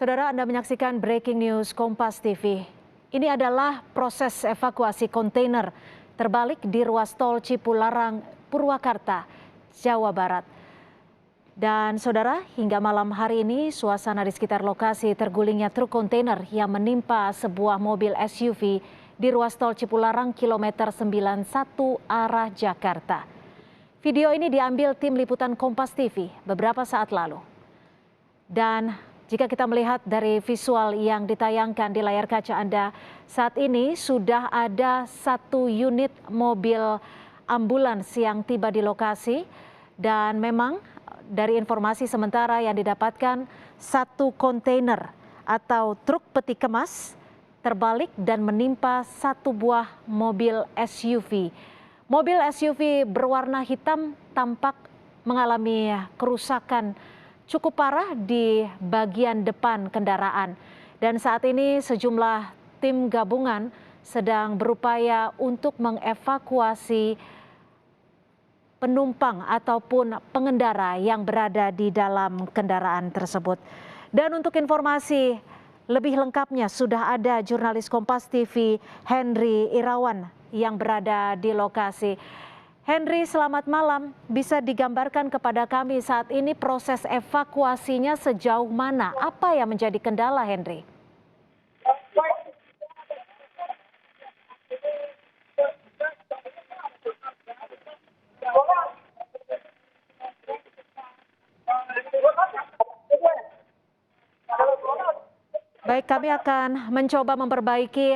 Saudara, Anda menyaksikan Breaking News Kompas TV. Ini adalah proses evakuasi kontainer terbalik di ruas tol Cipularang, Purwakarta, Jawa Barat. Dan saudara, hingga malam hari ini suasana di sekitar lokasi tergulingnya truk kontainer yang menimpa sebuah mobil SUV di ruas tol Cipularang kilometer 91 arah Jakarta. Video ini diambil tim liputan Kompas TV beberapa saat lalu. Dan jika kita melihat dari visual yang ditayangkan di layar kaca Anda, saat ini sudah ada satu unit mobil ambulans yang tiba di lokasi. Dan memang dari informasi sementara yang didapatkan, satu kontainer atau truk peti kemas terbalik dan menimpa satu buah mobil SUV. Mobil SUV berwarna hitam tampak mengalami kerusakan cukup parah di bagian depan kendaraan. Dan saat ini sejumlah tim gabungan sedang berupaya untuk mengevakuasi penumpang ataupun pengendara yang berada di dalam kendaraan tersebut. Dan untuk informasi lebih lengkapnya sudah ada jurnalis Kompas TV Henry Irawan yang berada di lokasi. Henry, selamat malam. Bisa digambarkan kepada kami saat ini proses evakuasinya sejauh mana? Apa yang menjadi kendala, Henry? Baik, kami akan mencoba memperbaiki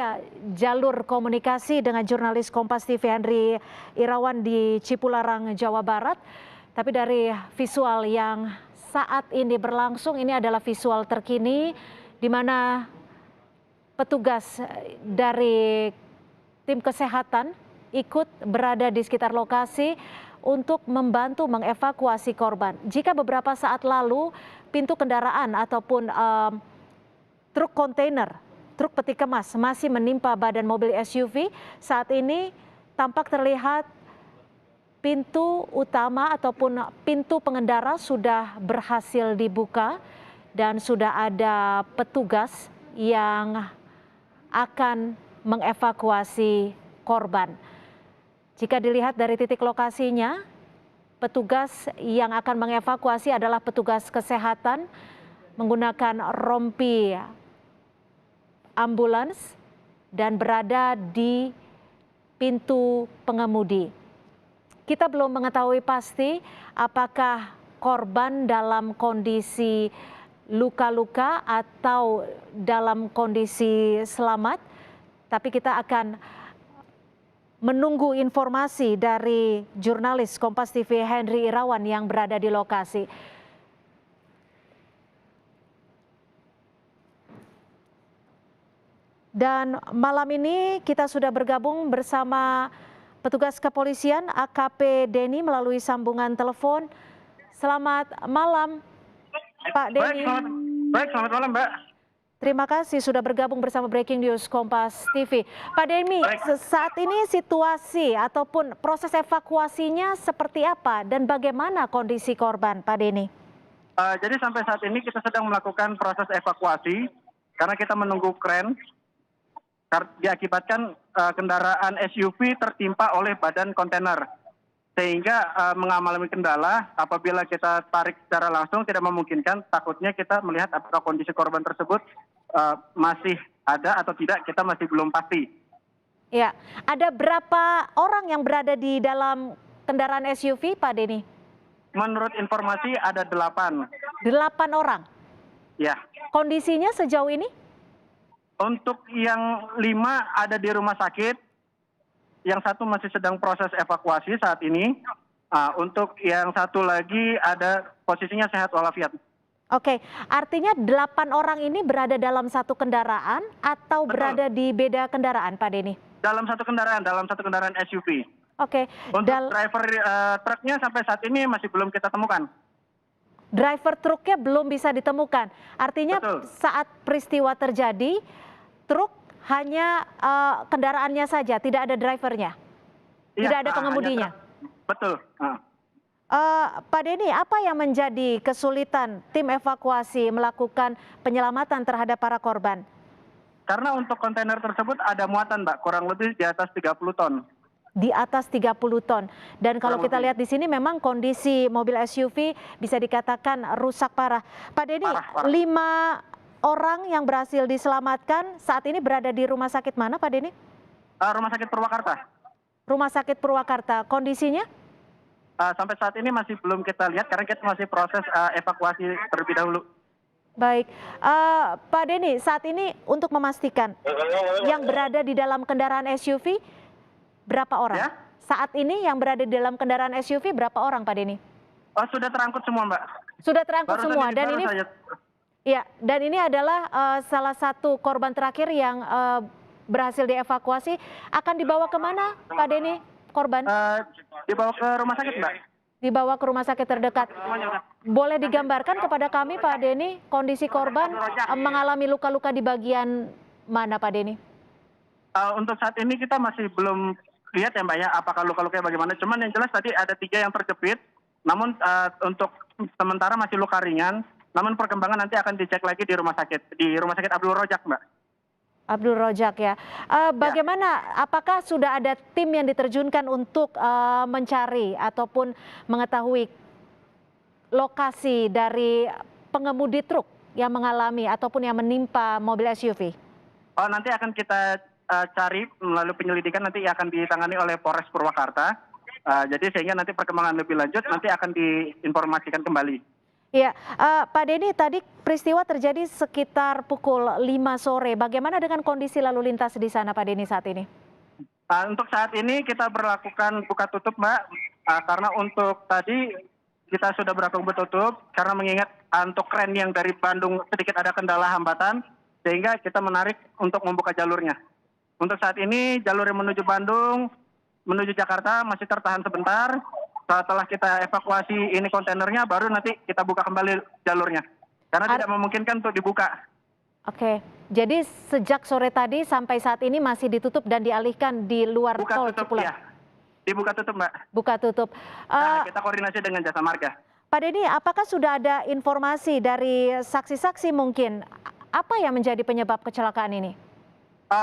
jalur komunikasi dengan jurnalis Kompas TV Henry Irawan di Cipularang, Jawa Barat. Tapi dari visual yang saat ini berlangsung, ini adalah visual terkini di mana petugas dari tim kesehatan ikut berada di sekitar lokasi untuk membantu mengevakuasi korban. Jika beberapa saat lalu pintu kendaraan ataupun truk kontainer, truk peti kemas masih menimpa badan mobil SUV. Saat ini tampak terlihat pintu utama ataupun pintu pengendara sudah berhasil dibuka dan sudah ada petugas yang akan mengevakuasi korban. Jika dilihat dari titik lokasinya, petugas yang akan mengevakuasi adalah petugas kesehatan menggunakan rompi ambulans dan berada di pintu pengemudi. Kita belum mengetahui pasti apakah korban dalam kondisi luka-luka atau dalam kondisi selamat, tapi kita akan menunggu informasi dari jurnalis Kompas TV Henry Irawan yang berada di lokasi. Dan malam ini kita sudah bergabung bersama petugas kepolisian AKP Denny melalui sambungan telepon. Selamat malam, Pak Denny. Baik, selamat malam, Mbak. Terima kasih sudah bergabung bersama Breaking News Kompas TV. Pak Denny, saat ini situasi ataupun proses evakuasinya seperti apa dan bagaimana kondisi korban, Pak Denny? Jadi sampai saat ini kita sedang melakukan proses evakuasi karena kita menunggu kren. Diakibatkan kendaraan SUV tertimpa oleh badan kontainer sehingga mengalami kendala. Apabila kita tarik secara langsung tidak memungkinkan, takutnya kita melihat apakah kondisi korban tersebut masih ada atau tidak, kita masih belum pasti. Ya, ada berapa orang yang berada di dalam kendaraan SUV, Pak Denny? Menurut informasi ada 8. 8 orang? Ya. Kondisinya sejauh ini? Untuk yang 5 ada di rumah sakit, yang 1 masih sedang proses evakuasi saat ini. Untuk yang 1 lagi ada posisinya sehat walafiat. Oke, artinya 8 orang ini berada dalam satu kendaraan atau Betul. Berada di beda kendaraan, Pak Denny? Dalam satu kendaraan SUV. Oke. Untuk driver truknya sampai saat ini masih belum kita temukan. Driver truknya belum bisa ditemukan. Artinya Betul. Saat peristiwa terjadi, truk hanya kendaraannya saja, tidak ada drivernya, tidak ada pengemudinya. Betul. Pak Denny, apa yang menjadi kesulitan tim evakuasi melakukan penyelamatan terhadap para korban? Karena untuk kontainer tersebut ada muatan, Mbak, kurang lebih di atas 30 ton. Di atas 30 ton. Dan kalau Kurang kita lebih. lihat di sini memang kondisi mobil SUV bisa dikatakan rusak parah. Pak Denny, Parah. 5 orang yang berhasil diselamatkan saat ini berada di rumah sakit mana, Pak Denny? Rumah sakit Purwakarta. Rumah sakit Purwakarta. Kondisinya? Sampai saat ini masih belum kita lihat karena kita masih proses evakuasi terlebih dahulu. Baik, Pak Denny, saat ini untuk memastikan yang berada di dalam kendaraan SUV berapa orang? Ya? Saat ini yang berada di dalam kendaraan SUV berapa orang, Pak Denny? Sudah terangkut semua, Mbak. Sudah terangkut semua dan baru ini saja. ya, dan ini adalah salah satu korban terakhir yang berhasil dievakuasi. Akan dibawa kemana, Pak Denny, korban? Dibawa ke rumah sakit, Mbak. Dibawa ke rumah sakit terdekat. Boleh digambarkan kepada kami, Pak Denny, kondisi korban mengalami luka-luka di bagian mana, Pak Denny? Untuk saat ini kita masih belum lihat ya, Mbak, ya, apakah luka-lukanya bagaimana. Cuman yang jelas tadi ada 3 yang terjepit, namun untuk sementara masih luka ringan. Namun perkembangan nanti akan dicek lagi di rumah sakit Abdul Rojak, Mbak. Abdul Rojak ya. Bagaimana? Apakah sudah ada tim yang diterjunkan untuk mencari ataupun mengetahui lokasi dari pengemudi truk yang mengalami ataupun yang menimpa mobil SUV? Nanti akan kita cari melalui penyelidikan, nanti akan ditangani oleh Polres Purwakarta. Jadi sehingga nanti perkembangan lebih lanjut nanti akan diinformasikan kembali. Ya, Pak Denny, tadi peristiwa terjadi sekitar pukul 5 sore. Bagaimana dengan kondisi lalu lintas di sana, Pak Denny, saat ini? Untuk saat ini kita berlakukan buka tutup, Mbak, karena untuk tadi kita sudah berlakukan buka tutup karena mengingat untuk kren yang dari Bandung sedikit ada kendala hambatan sehingga kita menarik untuk membuka jalurnya. Untuk saat ini jalur yang menuju Bandung, menuju Jakarta masih tertahan sebentar. Setelah kita evakuasi ini kontainernya, baru nanti kita buka kembali jalurnya. Karena tidak memungkinkan untuk dibuka. Oke, jadi sejak sore tadi sampai saat ini masih ditutup dan dialihkan di luar tol Cipularang? Ya. Dibuka tutup, Mbak. Buka tutup. Kita koordinasi dengan Jasa Marga. Pak Denny, apakah sudah ada informasi dari saksi-saksi mungkin? Apa yang menjadi penyebab kecelakaan ini?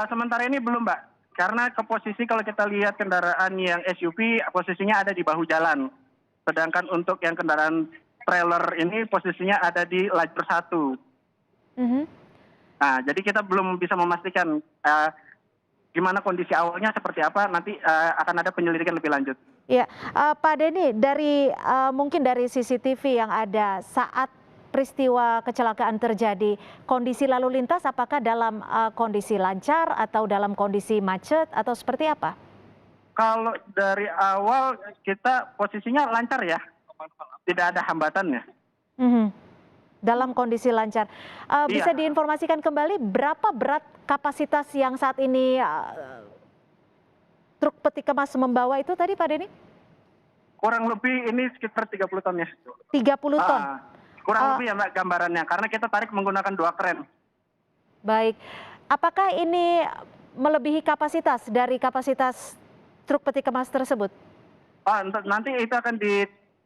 Sementara ini belum, Mbak. Karena ke posisi kalau kita lihat kendaraan yang SUV posisinya ada di bahu jalan. Sedangkan untuk yang kendaraan trailer ini posisinya ada di lajur 1. Nah, jadi kita belum bisa memastikan gimana kondisi awalnya seperti apa, nanti akan ada penyelidikan lebih lanjut. Ya, Pak Denny, dari mungkin dari CCTV yang ada saat peristiwa kecelakaan terjadi, kondisi lalu lintas apakah dalam kondisi lancar atau dalam kondisi macet atau seperti apa? Kalau dari awal kita posisinya lancar ya, tidak ada hambatannya. Dalam kondisi lancar. Bisa diinformasikan kembali berapa berat kapasitas yang saat ini truk peti kemas membawa itu tadi, Pak Denny? Kurang lebih ini sekitar 30 ton ya. 30 ton? Kurang lebih ya, Mbak, gambarannya. Karena kita tarik menggunakan 2 kren. Baik. Apakah ini melebihi kapasitas dari kapasitas truk peti kemas tersebut? Nanti itu akan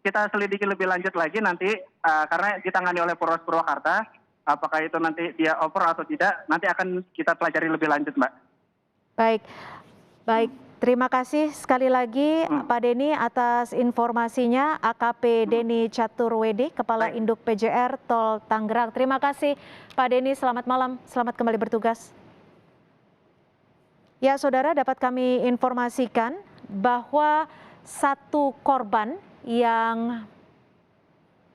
kita selidiki lebih lanjut lagi nanti. Karena ditangani oleh Polres Purwakarta. Apakah itu nanti dia over atau tidak, nanti akan kita pelajari lebih lanjut, Mbak. Baik. Baik. Terima kasih sekali lagi Pak Denny atas informasinya. AKP Denny Caturwedi, Kepala Induk PJR Tol Tangerang. Terima kasih Pak Denny, selamat malam, selamat kembali bertugas. Ya, saudara, dapat kami informasikan bahwa satu korban yang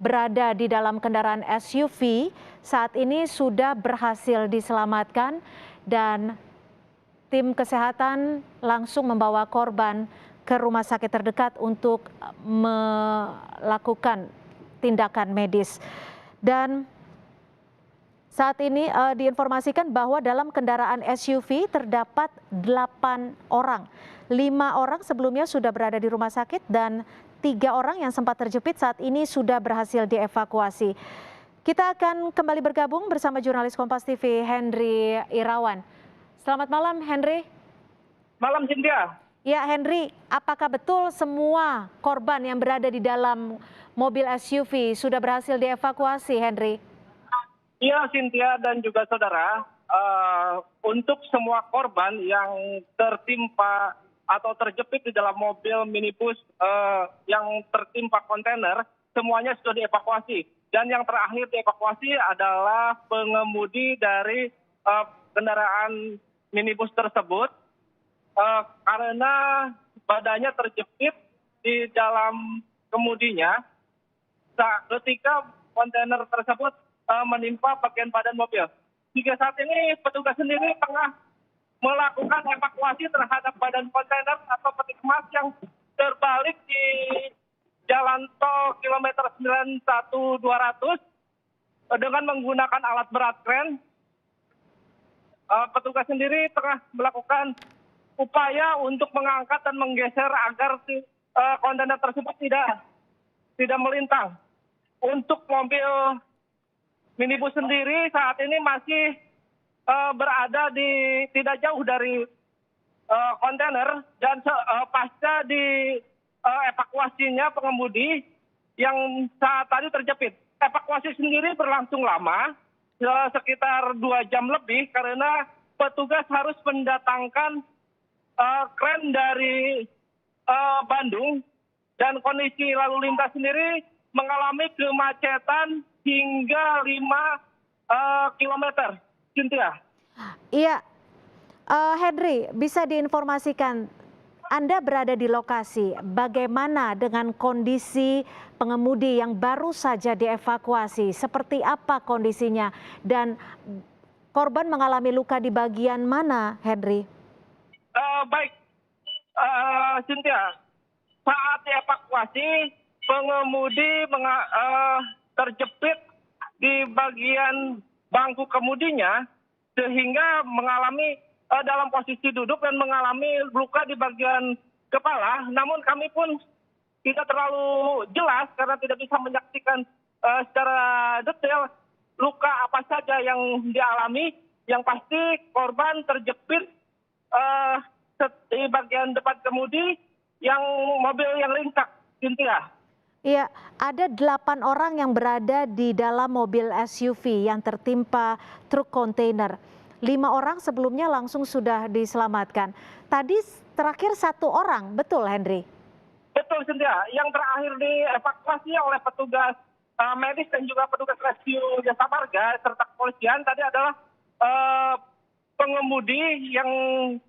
berada di dalam kendaraan SUV saat ini sudah berhasil diselamatkan dan tim kesehatan langsung membawa korban ke rumah sakit terdekat untuk melakukan tindakan medis. Dan saat ini diinformasikan bahwa dalam kendaraan SUV terdapat 8 orang. 5 orang sebelumnya sudah berada di rumah sakit dan 3 orang yang sempat terjepit saat ini sudah berhasil dievakuasi. Kita akan kembali bergabung bersama jurnalis Kompas TV Henry Irawan. Selamat malam, Henry. Malam, Cynthia. Ya, Henry, apakah betul semua korban yang berada di dalam mobil SUV sudah berhasil dievakuasi, Henry? Iya, Cynthia dan juga saudara, untuk semua korban yang tertimpa atau terjepit di dalam mobil minibus yang tertimpa kontainer, semuanya sudah dievakuasi. Dan yang terakhir dievakuasi adalah pengemudi dari kendaraan minibus tersebut karena badannya terjepit di dalam kemudinya ketika kontainer tersebut menimpa bagian badan mobil. Hingga saat ini petugas sendiri tengah melakukan evakuasi terhadap badan kontainer atau peti kemas yang terbalik di jalan tol kilometer 91200 dengan menggunakan alat berat kren. Petugas sendiri tengah melakukan upaya untuk mengangkat dan menggeser agar kontainer tersebut tidak melintang. Untuk mobil minibus sendiri saat ini masih berada di tidak jauh dari kontainer dan pasca di evakuasinya pengemudi yang saat tadi terjepit. Evakuasi sendiri berlangsung lama, sekitar 2 jam lebih karena petugas harus mendatangkan kren dari Bandung dan kondisi lalu lintas sendiri mengalami kemacetan hingga 5 kilometer. Cynthia. Iya, Henry, bisa diinformasikan Anda berada di lokasi, bagaimana dengan kondisi pengemudi yang baru saja dievakuasi? Seperti apa kondisinya? Dan korban mengalami luka di bagian mana, Henry? Baik, Cynthia. Saat dievakuasi, pengemudi terjepit di bagian bangku kemudinya sehingga mengalami dalam posisi duduk dan mengalami luka di bagian kepala. Namun kami pun tidak terlalu jelas karena tidak bisa menyaksikan secara detail luka apa saja yang dialami. Yang pasti korban terjepit di bagian depan kemudi yang mobil yang ringsek, Cynthia. Iya, ada 8 orang yang berada di dalam mobil SUV yang tertimpa truk kontainer. 5 orang sebelumnya langsung sudah diselamatkan. Tadi terakhir 1 orang, betul Henry? Betul, Cynthia. Yang terakhir dievakuasi oleh petugas medis dan juga petugas rescue jasa marga serta kepolisian tadi adalah pengemudi yang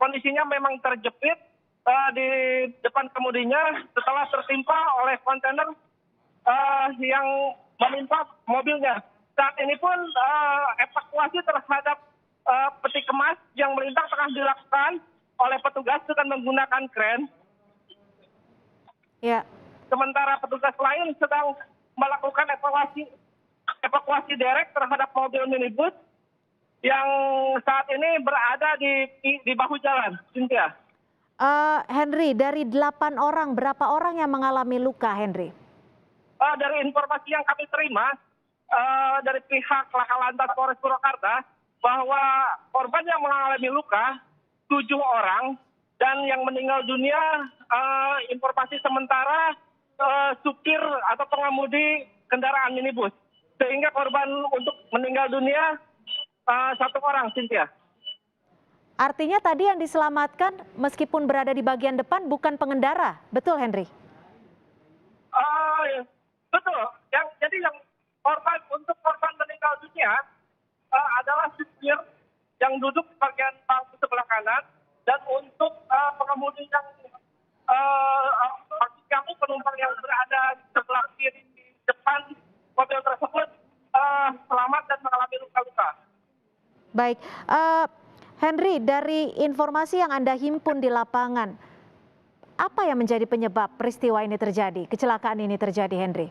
kondisinya memang terjepit di depan kemudinya setelah tertimpa oleh kontainer yang menimpa mobilnya. Saat ini pun evakuasi terhadap peti kemas yang melintang tengah dilakukan oleh petugas dengan menggunakan kren. Ya. Sementara petugas lain sedang melakukan evakuasi derek terhadap mobil minibus yang saat ini berada di bahu jalan, Cynthia. Henry, dari 8 orang, berapa orang yang mengalami luka, Henry? Dari informasi yang kami terima dari pihak Laka Lantas Polres Purwakarta bahwa korban yang mengalami luka 7 orang dan yang meninggal dunia informasi sementara supir atau pengemudi kendaraan minibus. Sehingga korban untuk meninggal dunia 1 orang, Cynthia. Artinya tadi yang diselamatkan meskipun berada di bagian depan bukan pengendara, betul Henry? Betul. Jadi yang untuk korban meninggal dunia adalah supir yang duduk di bagian bangku sebelah kanan dan untuk pengemudi yang maksud kami penumpang yang berada di sebelah kiri di depan mobil tersebut selamat dan mengalami luka-luka. Baik, Henry, dari informasi yang Anda himpun di lapangan, apa yang menjadi penyebab peristiwa ini terjadi, kecelakaan ini terjadi, Henry?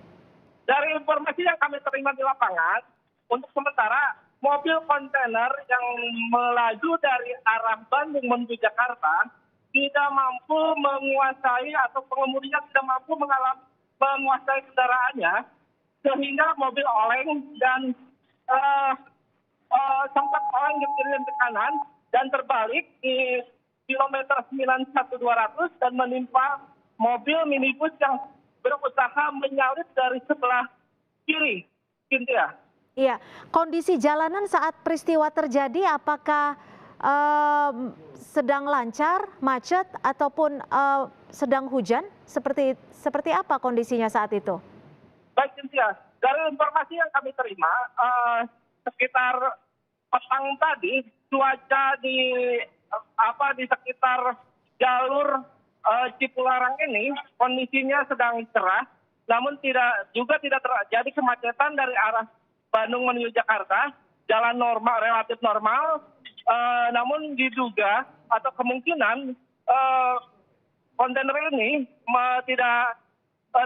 Dari informasi yang kami terima di lapangan, untuk sementara mobil kontainer yang melaju dari arah Bandung menuju Jakarta tidak mampu menguasai atau pengemudinya tidak mampu menguasai kendaraannya sehingga mobil oleng dan sempat oleng ke kiri dan ke kanan dan terbalik di kilometer 91200 dan menimpa mobil minibus yang berusaha menyalip dari sebelah kiri, Cynthia. Iya, kondisi jalanan saat peristiwa terjadi apakah sedang lancar, macet, ataupun sedang hujan? Seperti apa kondisinya saat itu? Baik, Cynthia. Dari informasi yang kami terima, sekitar petang tadi, cuaca di sekitar jalur Cipularang ini kondisinya sedang cerah, namun tidak terjadi kemacetan dari arah Bandung menuju Jakarta, jalan normal, relatif normal. Namun diduga atau kemungkinan kontainer ini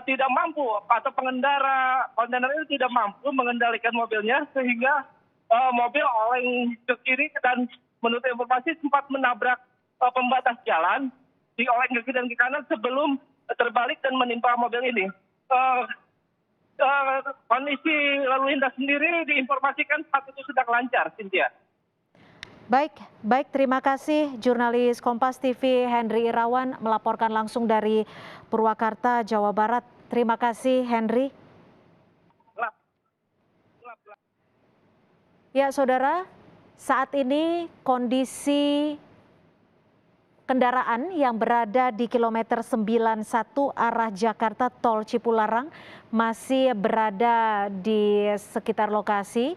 tidak mampu atau pengendara kontainer ini tidak mampu mengendalikan mobilnya sehingga mobil oleng ke kiri dan menurut informasi sempat menabrak pembatas jalan, dioleng ke kiri dan ke kanan sebelum terbalik dan menimpa mobil ini. Kondisi lalu lintas sendiri diinformasikan saat itu sedang lancar, Cynthia. Baik, terima kasih jurnalis Kompas TV Henry Irawan melaporkan langsung dari Purwakarta, Jawa Barat. Terima kasih Henry. Ya saudara, saat ini kondisi kendaraan yang berada di kilometer 91 arah Jakarta Tol Cipularang masih berada di sekitar lokasi.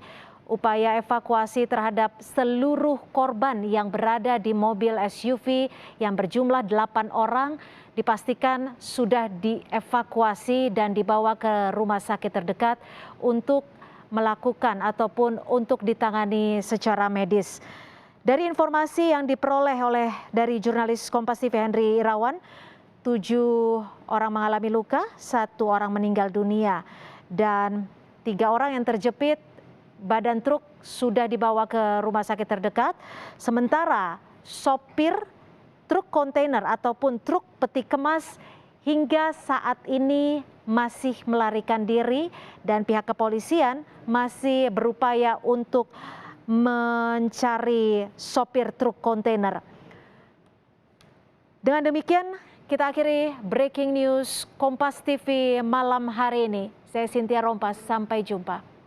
Upaya evakuasi terhadap seluruh korban yang berada di mobil SUV yang berjumlah 8 orang dipastikan sudah dievakuasi dan dibawa ke rumah sakit terdekat untuk melakukan ataupun untuk ditangani secara medis. Dari informasi yang diperoleh dari jurnalis Kompas TV Henry Irawan, 7 orang mengalami luka, 1 orang meninggal dunia, dan 3 orang yang terjepit badan truk sudah dibawa ke rumah sakit terdekat. Sementara sopir truk kontainer ataupun truk peti kemas hingga saat ini masih melarikan diri dan pihak kepolisian masih berupaya untuk mencari sopir truk kontainer. Dengan demikian kita akhiri breaking news Kompas TV malam hari ini. Saya Cynthia Rompas, sampai jumpa.